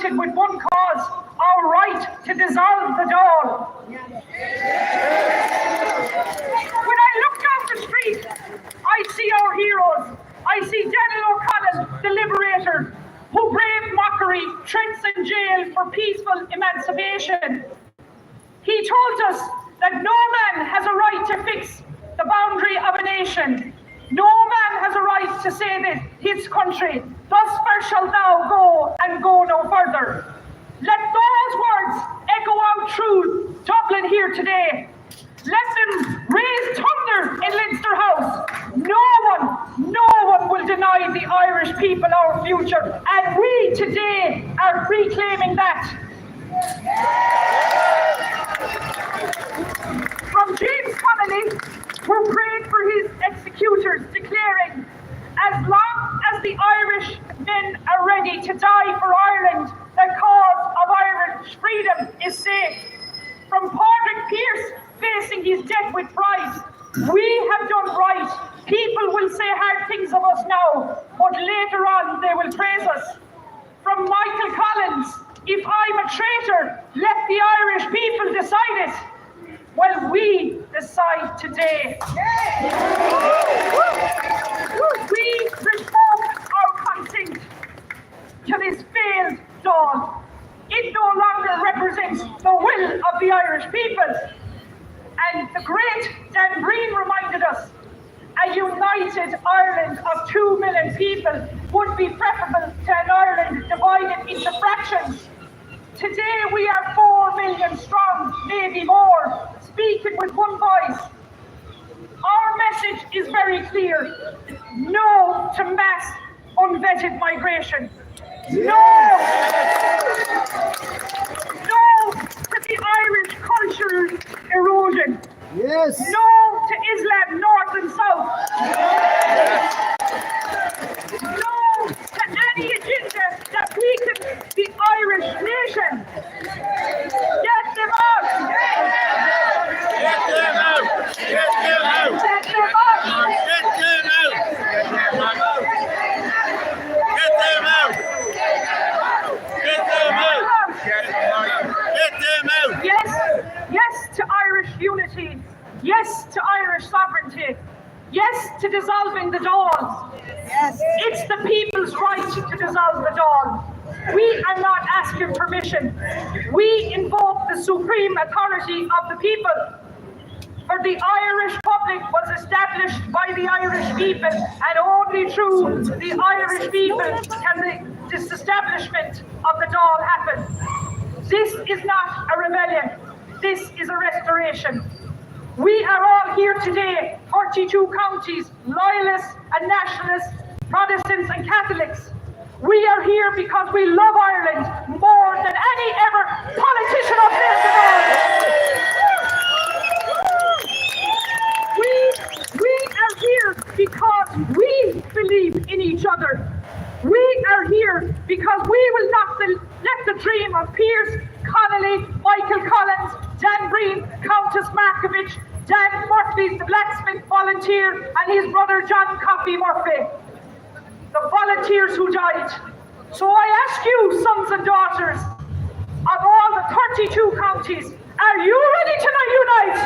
united with one cause, our right to dissolve the Dáil. When I look down the street, I see our heroes. I see Daniel O'Connell, the liberator, who braved mockery, threats and jail for peaceful emancipation. He told us that no man has a right to fix the boundary of a nation. No man has a right to say that his country, thus far shall thou go and go no further. Let those words echo out through Dublin here today. Let them raise thunder in Leinster House. No one will deny the Irish people our future, and we today are reclaiming that. From James Connolly, who prayed for his executors, declaring, as long as the Irish men are ready to die for Ireland, the cause of Irish freedom is safe. From Padraig Pearse, facing his death with pride, we have done right. People will say hard things of us now, but later on they will praise us. From Michael Collins, if I'm a traitor, let the Irish people decide it. Well, we decide today. We revoke our consent to this failed Dáil. It no longer represents the will of the Irish people. And the great Dan Breen reminded us, a united Ireland of 2 million people would be preferable to an Ireland divided into fractions. Today we are 4 million strong, maybe more, speaking with one voice. Our message is very clear. No to mass unvetted migration. No to the Irish cultural erosion. Yes. No to Islam north and south. No to any agenda that weakens the Irish nation. Get them out! Get them out! Get them out! Get them out! Get them out! Get them out! Get them out! Get them out! Yes to Irish unity. Yes to Irish sovereignty. Yes to dissolving the Dáil. Yes. It's the people's right to dissolve the Dáil. We are not asking permission. We invoke the supreme authority of the people. For the Irish Republic was established by the Irish people, and only through the Irish people can the disestablishment of the Dáil happen. This is not a rebellion. This is a restoration. We are all here today, 42 counties, loyalists and nationalists, Protestants and Catholics. We are here because we love Ireland more than any ever politician up there today. We are here because we believe in each other. We are here because we will not let the dream of Pearse, Connolly, Michael Collins, Dan Breen, Countess Markovich, Dan Murphy, the blacksmith volunteer, and his brother John Coffey Murphy, the volunteers who died. So I ask you, sons and daughters of all the 32 counties, are you ready to unite?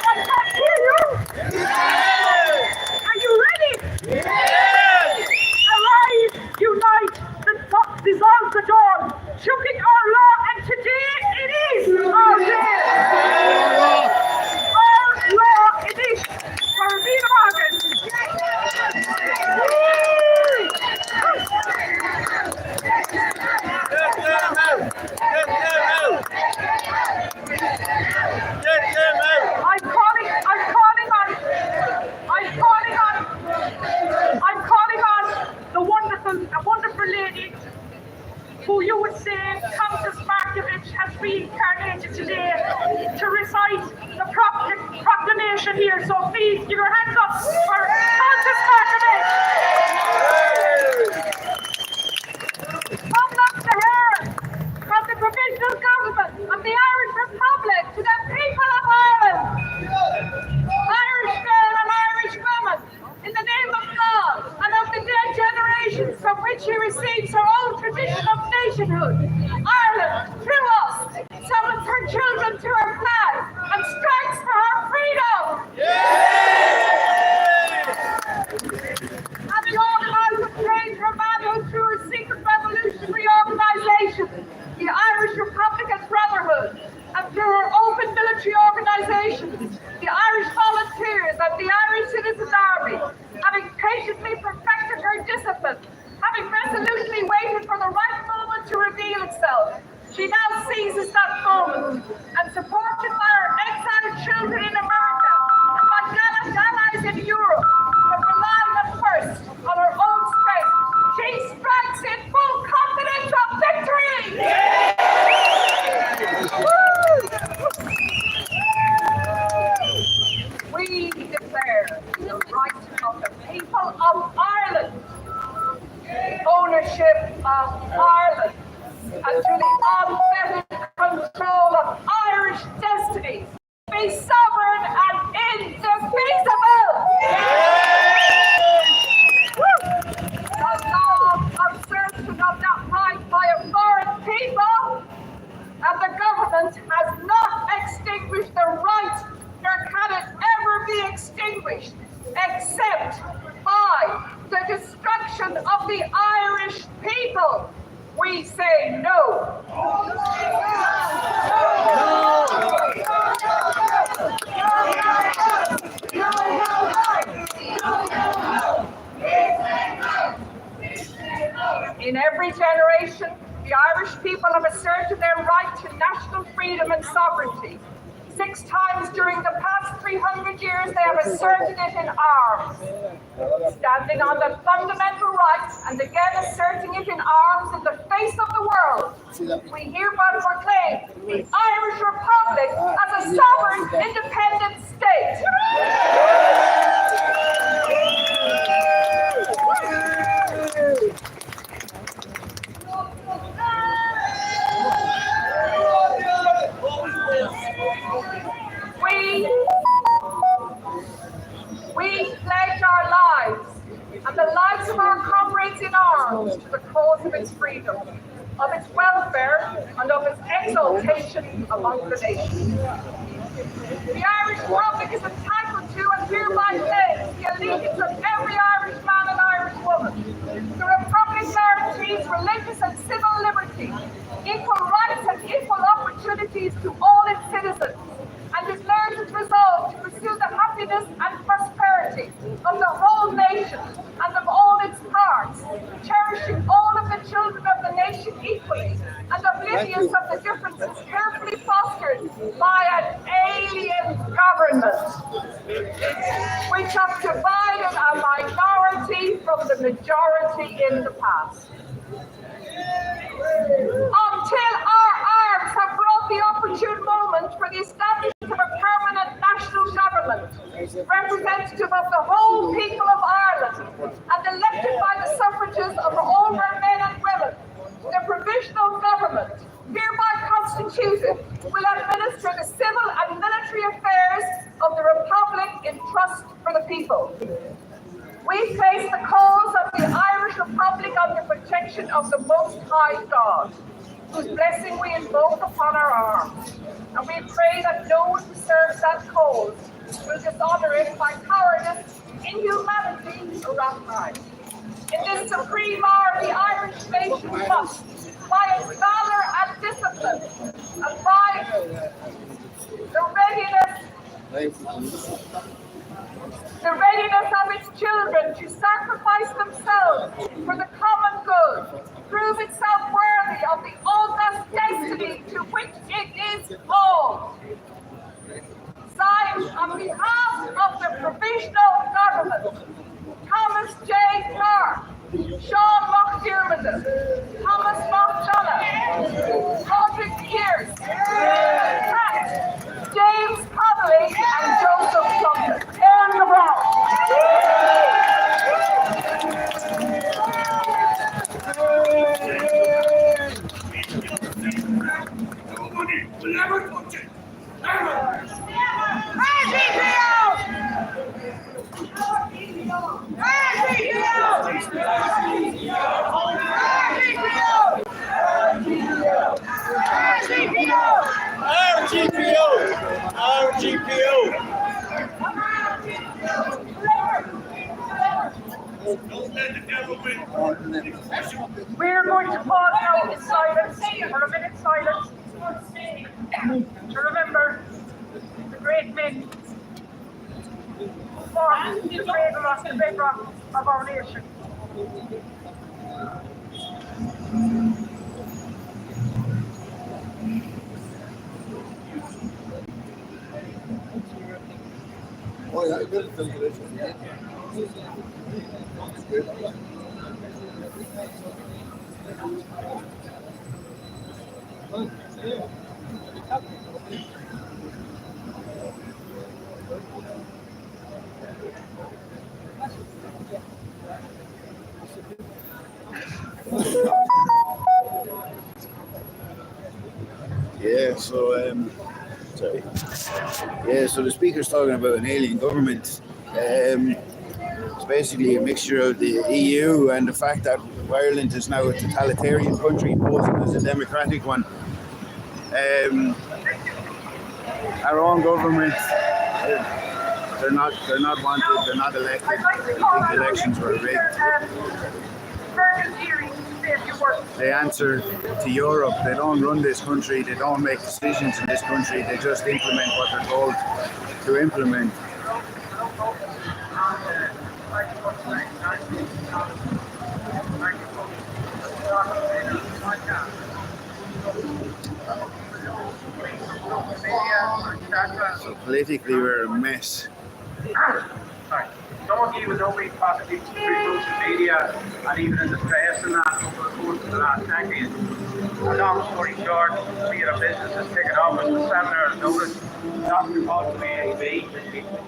I can't hear you. Are you ready? Arise, unite, dissolve the Dáil, choking our law, and today it is our day. Our law it is for Vida Morgan. Get them out! Get them out! Get them out! I'm calling on the wonderful lady who you would say Countess Markovich has reincarnated today to recite the proclamation here. So please give your hands up for Countess Markovich. Come up to her from the provincial government of the Irish Republic to the people of Ireland. Irish men and Irish women, in the name of God and of the dead generations from which you received receives her own tradition of nationhood. Ireland, through us, summons her children to her flag and strikes for her freedom. Having organised and trained her manhood through her secret revolutionary organisation, the Irish Republican Brotherhood, and through her open military organisations, the Irish Volunteers and the Irish Citizens Army, having patiently perfected her discipline, having resolutely waited for the right moment to reveal itself, she now seizes that moment and, supported by her exiled children in America and by gallant allies in Europe, but relying at first on her own strength, she strikes in full confidence of victory! We declare the right of the people of Ireland, ownership of Ireland, and to the unfettered control of Irish destiny, be sovereign and indefeasible! The long assertion of that right by a foreign people, and the government has not extinguished the right, nor can it ever be extinguished, except by the destruction of the Irish people. We say no. In every generation, the Irish people have asserted their right to national freedom and sovereignty. 6 times during the past 300 years, they have asserted it in arms, standing on the fundamental rights and again asserting it in arms in the face of the world. We hereby proclaim the Irish Republic as a sovereign, independent state. We pledge our lives and the lives of our comrades in arms to the cause of its freedom, of its welfare, and of its exaltation among the nations. The Irish Republic is entitled to and hereby claims the allegiance of every Irish man and Irish woman. The Republic guarantees religious and civil liberty, equal rights and equal opportunities to all its citizens, and declares its resolve to pursue the happiness and prosperity of the whole nation and of all its parts, cherishing all of the children of the nation equally, and oblivious of the differences carefully fostered by an alien government, which have divided a minority from the majority in the past. Until our arms have brought the opportune moment for the establishment of a permanent national government, representative of the whole people of Ireland, and elected by the suffrages of all her men and women, the provisional government, hereby constituted, will administer the civil and military affairs of the Republic in trust for the people. We place the cause of the Irish Republic under protection of the Most High God, whose blessing we invoke upon our arms. And we pray that no one who serves that cause will dishonor it by cowardice, inhumanity, or rapine. In this supreme hour, the Irish nation must, by its valor and discipline, and by the readiness of its children to sacrifice themselves for the common good, prove itself worthy of the august destiny to which it is called. Signed on behalf of the provisional government, Thomas J. Clark, Sean McDermott, Thomas McDonough, Roderick Pierce, Pratt, James Connolly, and Joseph Sumner. Aaron LeBron. GPO. Don't let the devil win. We're going to pause now in silence for a minute's silence to remember the great men who formed the bedrock of our nation. Oh, yeah, good celebration. Yeah, so the speaker's talking about an alien government. It's basically a mixture of the EU and the fact that Ireland is now a totalitarian country posing as a democratic one. Our own government, they're not wanted, they're not elected. I think the elections were rigged. They answer to Europe. They don't run this country. They don't make decisions in this country. They just implement what they're told to implement. So politically, we're a mess. Sorry. Some of you will know me possibly through social media and even in the press and that over the course of the last decade. A long story short, we had a business that's taken off with 7 hours notice, not because of the AAB.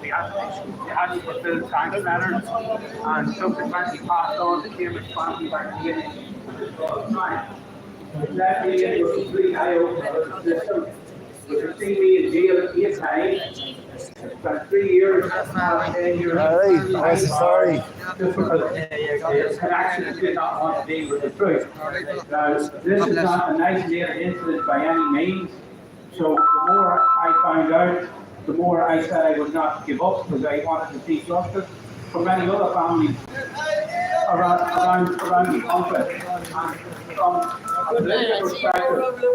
We had to fulfill tax matters and subsequently passed on the Cambridge family back to the that really was a complete eye-opener for the system. We could see me in jail 8 times. About 3 years, 10 years. Alright, sorry. Just because connections did not want to deal with the truth. Now, this is not an isolated incident by any means. So the more I found out, the more I said I would not give up because I wanted to see justice for many other families around the country. And from a political perspective, the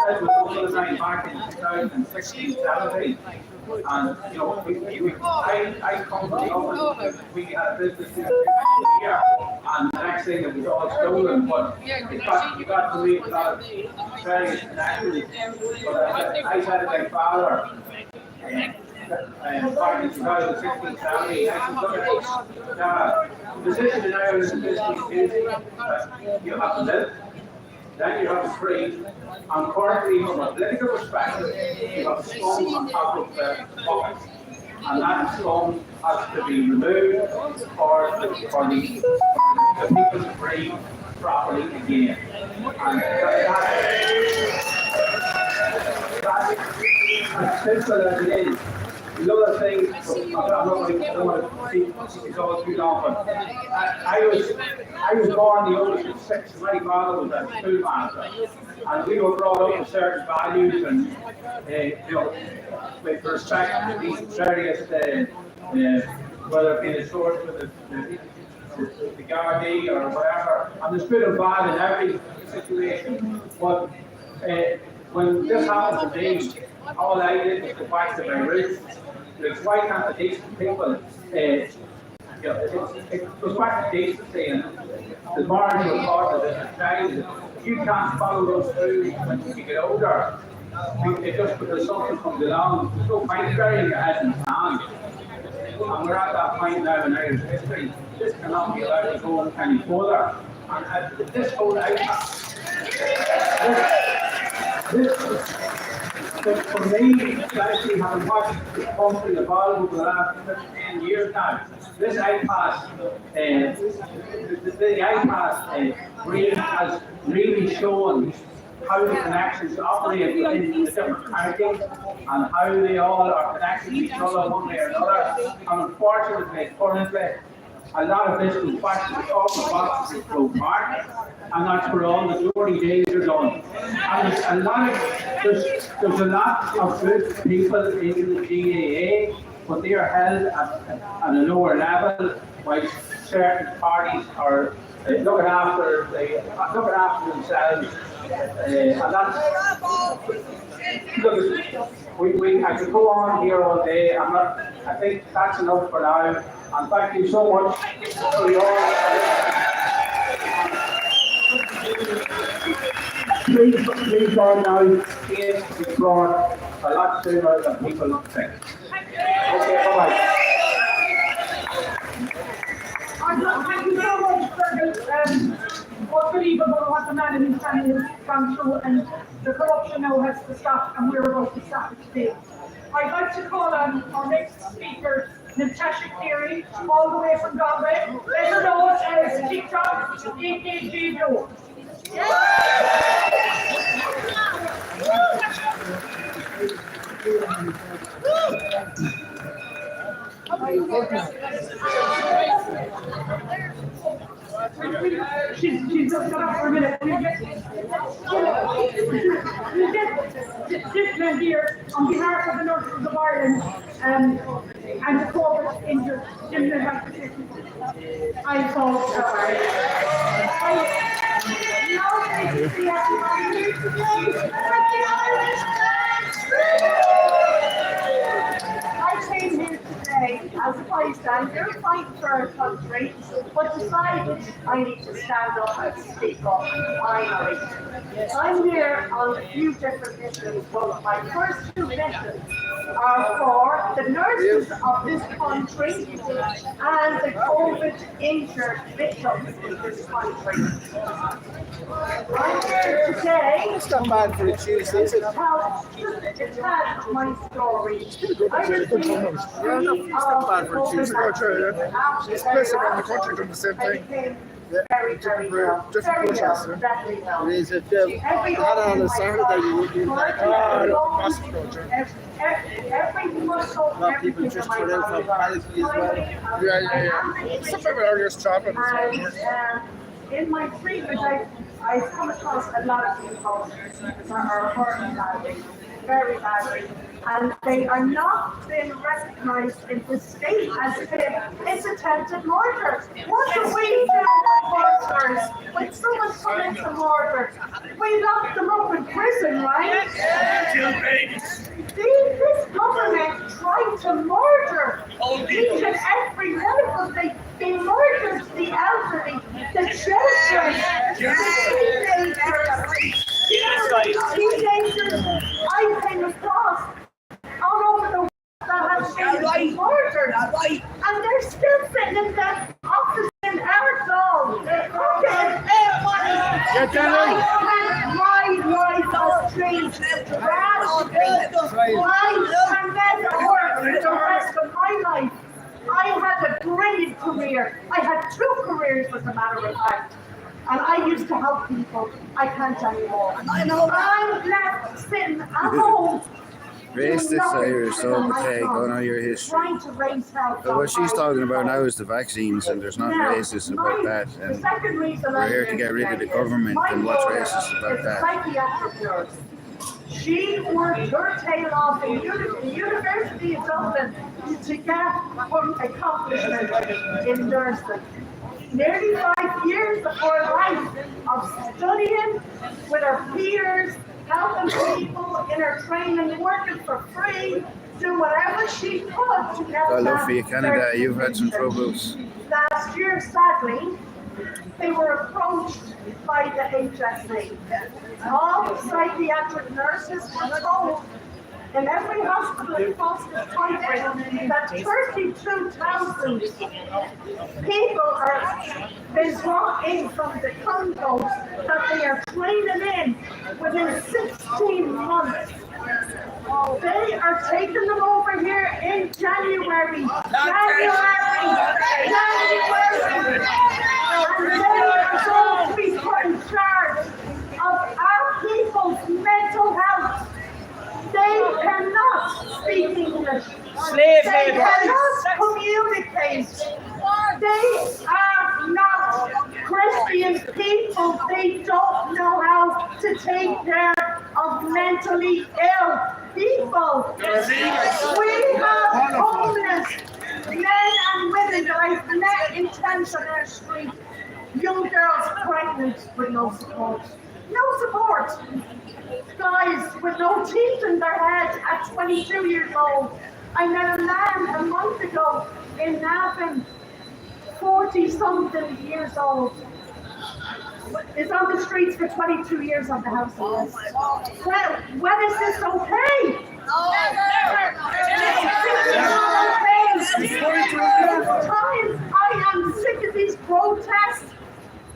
Fed was organized back in 2016-17. And, you know, I come from government, we had a business here, and the next thing it was all stolen, but you got to read a lot of various connections. But I said to my father, back in 2016-17, I said, look at the position in Ireland is basically you have to live. Then you have to free, and currently from a political perspective, you have scum on top of the pockets. And that scum has to be removed for the people to free properly again. And that's as simple as it is. The other thing, I don't want to keep it all too long, but I was born the oldest of 6. My father was a schoolmaster, and we were brought up with certain values and, you know, with respect to these various, whether it be the source with the Gardaí or whatever, and there's good and bad in every situation. But when this happened to me, all I did was go back to my roots. It's why can't the decent people, it goes back to decency, and the marginal part of it, you can't follow those through when you get older. It's just because something comes along, there's no point burying your head in the sand. And we're at that point now in Irish history, this cannot be allowed to go any further. And this whole outcome, for me, especially having watched the country evolve over the last 10 years now, this iPass, the iPass has really shown how the connections operate within the different parties and how they all are connected to each other one way or another. And unfortunately, currently, a lot of this was back to all the boxes from March, and that's where all the dirty days are done. And there's a lot of good people in the GAA, but they are held at a lower level by certain parties are looking after themselves, and that's look. I could go on here all day. I think that's enough for now. And thank you so much for your. Please God now, change is brought a lot sooner than people think. Okay, bye-bye. Thank you so much, Fergal. Unbelievable what the man in his family has gone through, and the corruption now has to stop, and we're about to stop it today. I'd like to call on our next speaker, Natasha Cleary, all the way from Galway, better known as TikTok AKG Joe. She's just got up for a minute. We'll get this man here on behalf of the nurses of Ireland and the COVID injured. I thought I came here today as a bystander, fighting for our country, but decided I need to stand up and speak up finally. I'm here on a few different missions, but my first two missions are for the nurses of this country and the COVID injured victims in this country. I'm here today It's not bad for a Tuesday, is it? to tell my story. I received Yeah, no, it's not bad for a Tuesday. It's places around the country doing the same thing. Very, very well. Different Very protests, well. Definitely well. It is a I had it on a Saturday, you would be like, oh, massive project. Every muscle, A lot of people just turn out for quality as well. Yeah. Something with our ears chopping. In my treatment, I've come across a lot of people that are hurting badly, very badly, and they are not being recognised in the state as if it's attempted murder. What do we do with murderers? When someone commits a murder, we lock them up in prison, right? This government tried to murder each and every one of them. They murdered the elderly, the children, the teenagers. I came across all over the world that have been murdered, and they're still sitting in that office in Arizona. My life has changed drastically. I can never work for the rest of my life. I had a brilliant career. I had 2 careers, as a matter of fact. And I used to help people. I can't anymore. I'm left sitting at home. Racist Irish, so okay, going on your history. Trying to raise hell. So what she's talking about now is the vaccines, and there's nothing racist about that. And we're here to get rid of the government, and what's racist about that? Psychiatric nurse. She worked her tail off in the University of Dublin to get her accomplishment in nursing. Nearly 5 years of her life of studying with her peers, helping people in her training, working for free, do whatever she could to get I love for you, Canada. You've had some troubles. Last year, sadly, they were approached by the HSE. All psychiatric nurses were told in every hospital across the country that 32,000 people are been brought in from the Congo that they are training in within 16 months. They are taking them over here in January. And they are going to be put in charge of our people's mental health. They cannot speak English. They cannot communicate. They are not Christian people. They don't know how to take care of mentally ill people. We have homeless men and women that I've met in Tensionary Street. Young girls pregnant with no support. No support. Guys with no teeth in their head at 22 years old. I met a man a month ago in Navan, 40-something years old. Is on the streets for 22 years on the house arrest. Well, when is this okay? Times I am sick of these protests,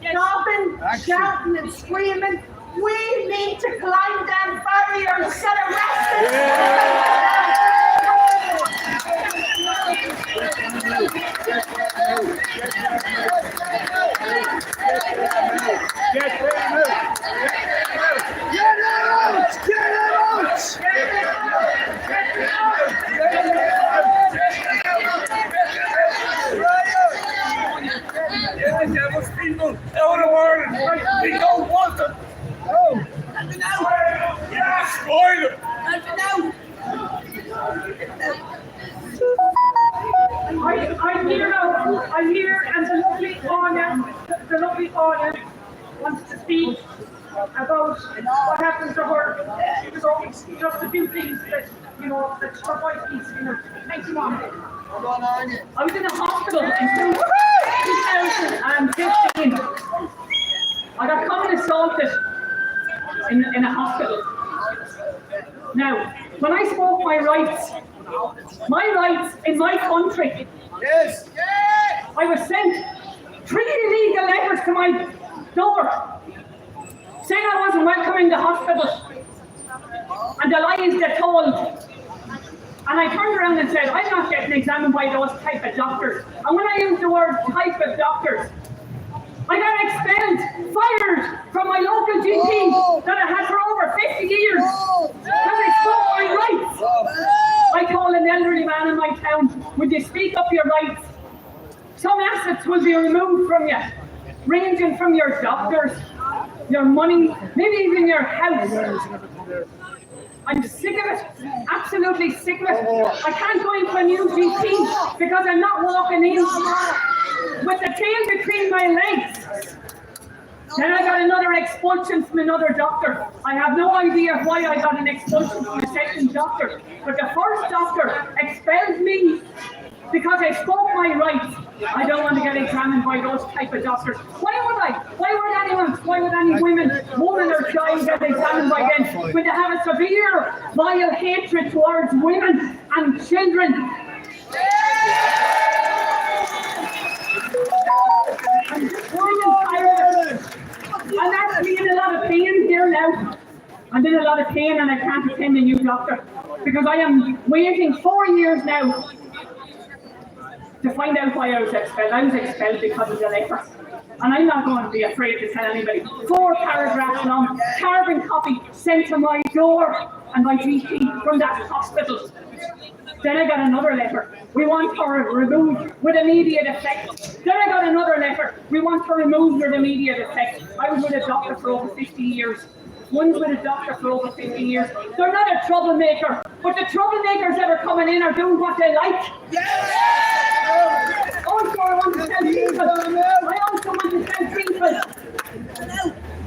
stopping, shouting and screaming. We need to climb them barriers, get arrested. People out of Ireland, we don't want them. No. Destroy them. I'm here, and the lovely Anna wants to speak about what happened to her. So, just a few things that, that her voice needs to hear. Thank you, Mom. I was in a hospital in 2015. I got common assaulted in a hospital. Now, when I spoke my rights in my country, Yes. I was sent 3 illegal letters to my door saying I wasn't welcome in the hospital. And the lies they told. And I turned around and said, I'm not getting examined by those type of doctors. And when I use the word type of doctors, I got expelled, fired from my local GP that I had for over 50 years because I spoke my rights. I told an elderly man in my town, would you speak up your rights? Some assets will be removed from you, ranging from your doctors, your money, maybe even your house. I'm sick of it, absolutely sick of it. I can't go into a new GP because I'm not walking in with the tail between my legs. Then I got another expulsion from another doctor. I have no idea why I got an expulsion from a second doctor. But the first doctor expelled me because I spoke my rights. I don't want to get examined by those type of doctors. Why would I? Why would any woman or child get examined by them when they have a severe, vile hatred towards women and children? I'm just tired of it. I'm actually in a lot of pain here now. I'm in a lot of pain and I can't attend a new doctor because I am waiting 4 years now to find out why I was expelled. I was expelled because of the letter. And I'm not going to be afraid to tell anybody. 4 paragraphs long, carbon copy sent to my door and my GP from that hospital. Then I got another letter. We want her removed with immediate effect. Then I got another letter. We want her removed with immediate effect. I was with a doctor for over 50 years. One's with a doctor for over 50 years. They're not a troublemaker, but the troublemakers that are coming in are doing what they like. Also, I want to tell people,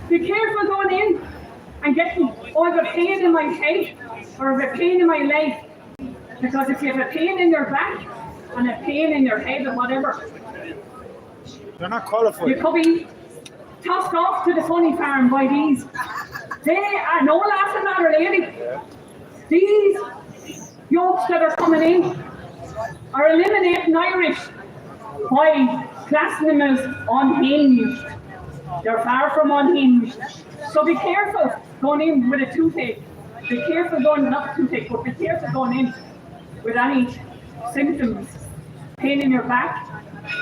be careful going in and getting either pain in my head or a pain in my leg. Because if you have a pain in your back and a pain in your head or whatever, They're not qualified. you could be tossed off to the funny farm by these. They are no laughing matter, lady. These yokes that are coming in are eliminating Irish by classing them as unhinged. They're far from unhinged. So be careful going in with a toothache. Be careful going, not toothache, but be careful going in with any symptoms. Pain in your back,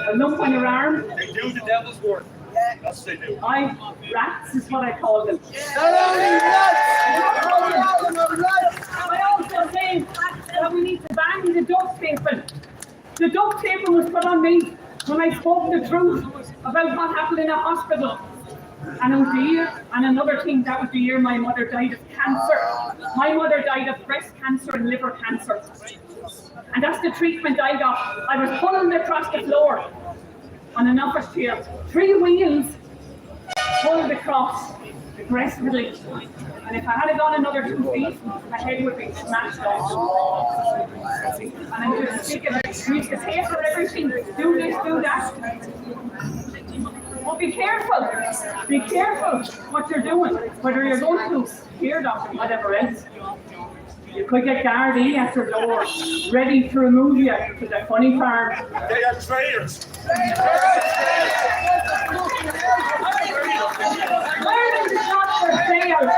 a lump on your arm. They do the devil's work. That's what they do. Rats is what I call them. I also think that we need to ban the duct taping. The duct taping was put on me when I spoke the truth about what happened in a hospital. And it was the year, and another thing, that was the year my mother died of cancer. My mother died of breast cancer and liver cancer. And that's the treatment I got. I was pulling across the floor on an office chair. 3 wheels pulled across aggressively. And if I had gone another 2 feet, my head would be smashed off. And I'm just thinking, we could pay for everything, do this, do that. But be careful what you're doing, whether you're going to hear them or whatever else. You could get Gardaí at your door, ready to remove you to the funny farm. They are traitors. Ireland is not for sale.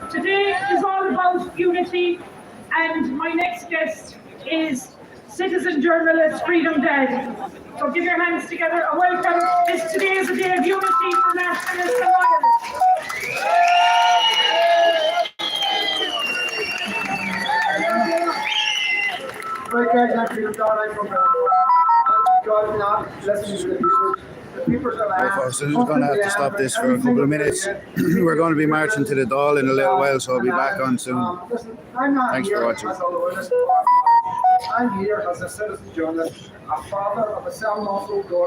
Today is all about unity, and my next guest is citizen journalist Freedom Dead. So give your hands together and welcome. Today is a day of unity for nationalists in Ireland. Right, guys, I'm Freedom Dead. I'm from God not listening to the people. Right, folks, so we're going to have to stop this for a couple of minutes. We're going to be marching to the Dáil in a little while, so I'll be back on soon. Thanks for watching. I'm here as a citizen journalist, a father of a 7-month-old daughter.